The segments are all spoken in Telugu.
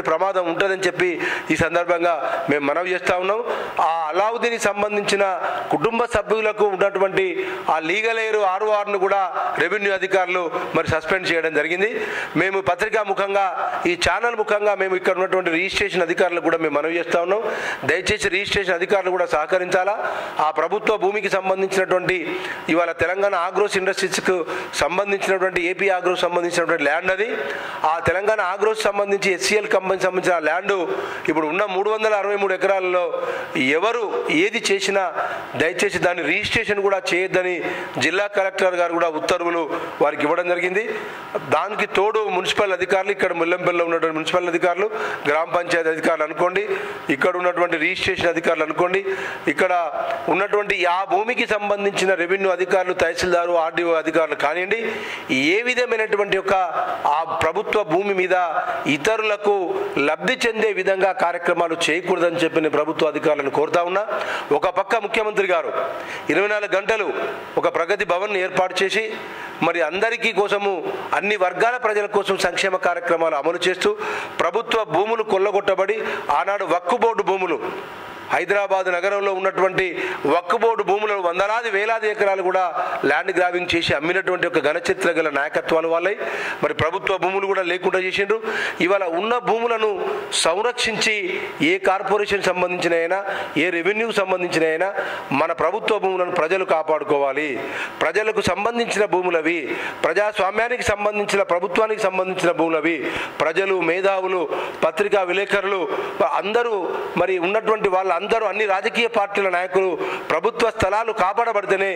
ప్రమాదం ఉంటుందని చెప్పి ఈ సందర్భంగా మేము మనవి చేస్తూ ఉన్నాం. ఆ అలావుద్దీన్కి సంబంధించిన కుటుంబ సభ్యులకు ఉన్నటువంటి ఆ లీగల్ ఎయిర్ RORను కూడా రెవెన్యూ అధికారులు మరి సస్పెండ్ చేయడం జరిగింది. మేము పత్రికా ముఖంగా ఈ ఛానల్ ముఖంగా మేము ఇక్కడ ఉన్నటువంటి రిజిస్ట్రేషన్ అధికారులకు కూడా మేము మనవి చేస్తూ ఉన్నాం. దయచేసి రిజిస్ట్రేషన్ అధికారులు కూడా సహకరించాలా. ఆ ప్రభుత్వ భూమికి సంబంధించినటువంటి ఇవాళ తెలంగాణ ఆగ్రోస్ ఇండస్ట్రీస్కు సంబంధించినటువంటి ఏపీ ఆగ్రోస్ సంబంధించినటువంటి ల్యాండ్ అది. ఆ తెలంగాణ ఆగ్రోస్ సంబంధించి SCL కంపెనీ సంబంధించిన ల్యాండ్ ఇప్పుడు ఉన్న 363 ఎకరాలలో ఎవరు ఏది చేసినా దయచేసి దాని రిజిస్ట్రేషన్ కూడా చేయొద్దని జిల్లా కలెక్టర్ గారు కూడా ఉత్తర్వులు వారికి ఇవ్వడం జరిగింది. దానికి తోడు మున్సిపల్ అధికారులు, ఇక్కడ ముల్లంపల్లిలో ఉన్నటువంటి మున్సిపల్ అధికారులు, గ్రామ పంచాయతీ అధికారులు అనుకోండి, ఇక్కడ ఉన్నటువంటి రిజిస్ట్రేషన్ అధికారులు అనుకోండి, ఇక్కడ ఉన్నటువంటి ఆ భూమికి సంబంధించిన రెవెన్యూ అధికారులు, తహసీల్దారు, RDO అధికారులు కానివ్వండి, ఏ విధమైనటువంటి యొక్క ఆ ప్రభుత్వ భూమి మీద ఇతరులకు లబ్ధి చెందే విధంగా కార్యక్రమాలు చేయకూడదని చెప్పి నేను ప్రభుత్వ అధికారులను కోరుతా ఉన్నా. ఒక పక్క ముఖ్యమంత్రి గారు 24 గంటలు ఒక ప్రగతి భవన్ ఏర్పాటు చేసి మరి అందరికీ కోసము అన్ని వర్గాల ప్రజల కోసం సంక్షేమ కార్యక్రమాలు అమలు చేస్తూ ప్రభుత్వ భూములు కొల్లగొట్టబడి ఆనాడు వక్ఫ్ బోర్డు భూములు హైదరాబాద్ నగరంలో ఉన్నటువంటి వక్ఫ్ బోర్డు భూములను వందలాది వేలాది ఎకరాలు కూడా ల్యాండ్ గ్రాబింగ్ చేసి అమ్మినటువంటి ఒక ఘనచరిత్ర గల నాయకత్వాలు వాళ్ళై మరి ప్రభుత్వ భూములు కూడా లేకుండా చేసిండ్రు. ఇవాళ ఉన్న భూములను సంరక్షించి ఏ కార్పొరేషన్ సంబంధించిన అయినా ఏ రెవెన్యూకి సంబంధించిన అయినా మన ప్రభుత్వ భూములను ప్రజలు కాపాడుకోవాలి. ప్రజలకు సంబంధించిన భూములవి, ప్రజాస్వామ్యానికి సంబంధించిన ప్రభుత్వానికి సంబంధించిన భూములవి. ప్రజలు, మేధావులు, పత్రికా విలేకరులు అందరూ మరి ఉన్నటువంటి వాళ్ళ అందరూ అన్ని రాజకీయ పార్టీల నాయకులు ప్రభుత్వ స్థలాలు కాపాడబడితేనే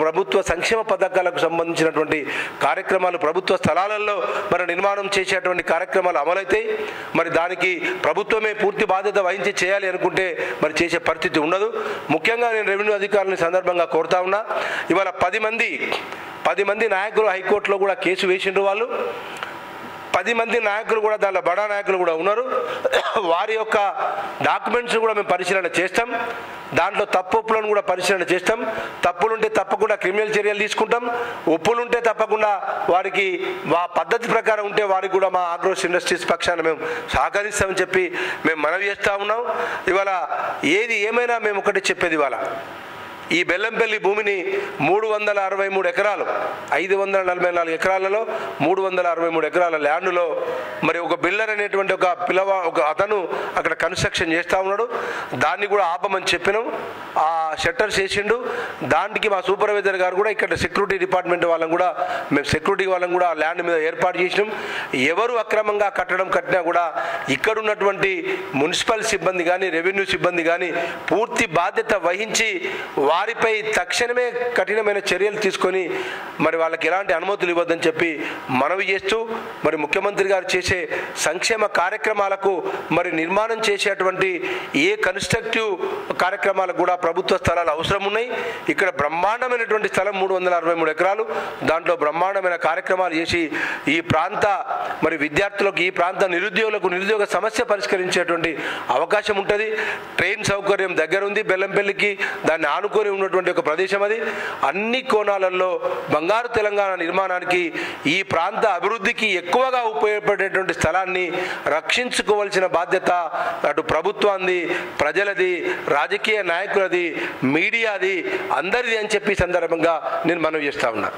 ప్రభుత్వ సంక్షేమ పథకాలకు సంబంధించినటువంటి కార్యక్రమాలు ప్రభుత్వ స్థలాలలో మరి నిర్మాణం చేసేటువంటి కార్యక్రమాలు అమలైతాయి. మరి దానికి ప్రభుత్వమే పూర్తి బాధ్యత వహించి చేయాలి అనుకుంటే మరి చేసే పరిస్థితి ఉండదు. ముఖ్యంగా నేను రెవెన్యూ అధికారులని సందర్భంగా కోరుతా ఉన్నా. ఇవాళ 10 మంది నాయకులు హైకోర్టులో కూడా కేసు వేసిండ్రు. వాళ్ళు 10 మంది నాయకులు కూడా దానిలో బడా నాయకులు కూడా ఉన్నారు. వారి యొక్క డాక్యుమెంట్స్ కూడా మేము పరిశీలన చేస్తాం. దాంట్లో తప్పులను కూడా పరిశీలన చేస్తాం. తప్పులుంటే తప్పకుండా క్రిమినల్ చర్యలు తీసుకుంటాం. ఒప్పులుంటే తప్పకుండా వారికి పద్ధతి ప్రకారం ఉంటే వారికి కూడా మా ఆగ్రోస్ ఇండస్ట్రీస్ పక్షాన మేము సహకరిస్తామని చెప్పి మేము మనవి చేస్తూ ఉన్నాం. ఇవాళ ఏది ఏమైనా మేము ఒకటి చెప్పేది, ఇవాళ ఈ బెల్లంపల్లి భూమిని 363 ఎకరాలు 544 ఎకరాలలో 363 ఎకరాల ల్యాండ్లో మరి ఒక బిల్డర్ అనేటువంటి ఒక అతను అక్కడ కన్స్ట్రక్షన్ చేస్తూ ఉన్నాడు. దాన్ని కూడా ఆపమని చెప్పినాం. ఆ షట్టర్స్ వేసిండు. దానికి మా సూపర్వైజర్ గారు కూడా ఇక్కడ సెక్యూరిటీ డిపార్ట్మెంట్ వాళ్ళని కూడా మేము సెక్యూరిటీ వాళ్ళని కూడా ల్యాండ్ మీద ఏర్పాటు చేసినాం. ఎవరు అక్రమంగా కట్టినా కూడా ఇక్కడ ఉన్నటువంటి మున్సిపల్ సిబ్బంది కానీ రెవెన్యూ సిబ్బంది కానీ పూర్తి బాధ్యత వహించి వారిపై తక్షణమే కఠినమైన చర్యలు తీసుకొని మరి వాళ్ళకి ఎలాంటి అనుమతులు ఇవ్వద్దని చెప్పి మనవి చేస్తూ మరి ముఖ్యమంత్రి గారు చేసే సంక్షేమ కార్యక్రమాలకు మరి నిర్మాణం చేసేటువంటి ఏ కన్స్ట్రక్టివ్ కార్యక్రమాలకు కూడా ప్రభుత్వ స్థలాలు అవసరం ఉన్నాయి. ఇక్కడ బ్రహ్మాండమైనటువంటి స్థలం 363 ఎకరాలు. దాంట్లో బ్రహ్మాండమైన కార్యక్రమాలు చేసి ఈ ప్రాంత మరి విద్యార్థులకు, ఈ ప్రాంత నిరుద్యోగులకు నిరుద్యోగ సమస్య పరిష్కరించేటువంటి అవకాశం ఉంటుంది. ట్రైన్ సౌకర్యం దగ్గర ఉంది బెల్లంపల్లికి. దాన్ని ఆనుకొని ఉన్నటువంటి ఒక ప్రదేశం అది. అన్ని కోణాలలో బంగారు తెలంగాణ నిర్మాణానికి, ఈ ప్రాంత అభివృద్ధికి ఎక్కువగా ఉపయోగపడేటువంటి స్థలాన్ని రక్షించుకోవాల్సిన బాధ్యత అటు ప్రభుత్వాన్ని, ప్రజలది, రాజకీయ నాయకులది, మీడియాది, అందరిది అని చెప్పి సందర్భంగా నేను మనవి చేస్తా ఉన్నా.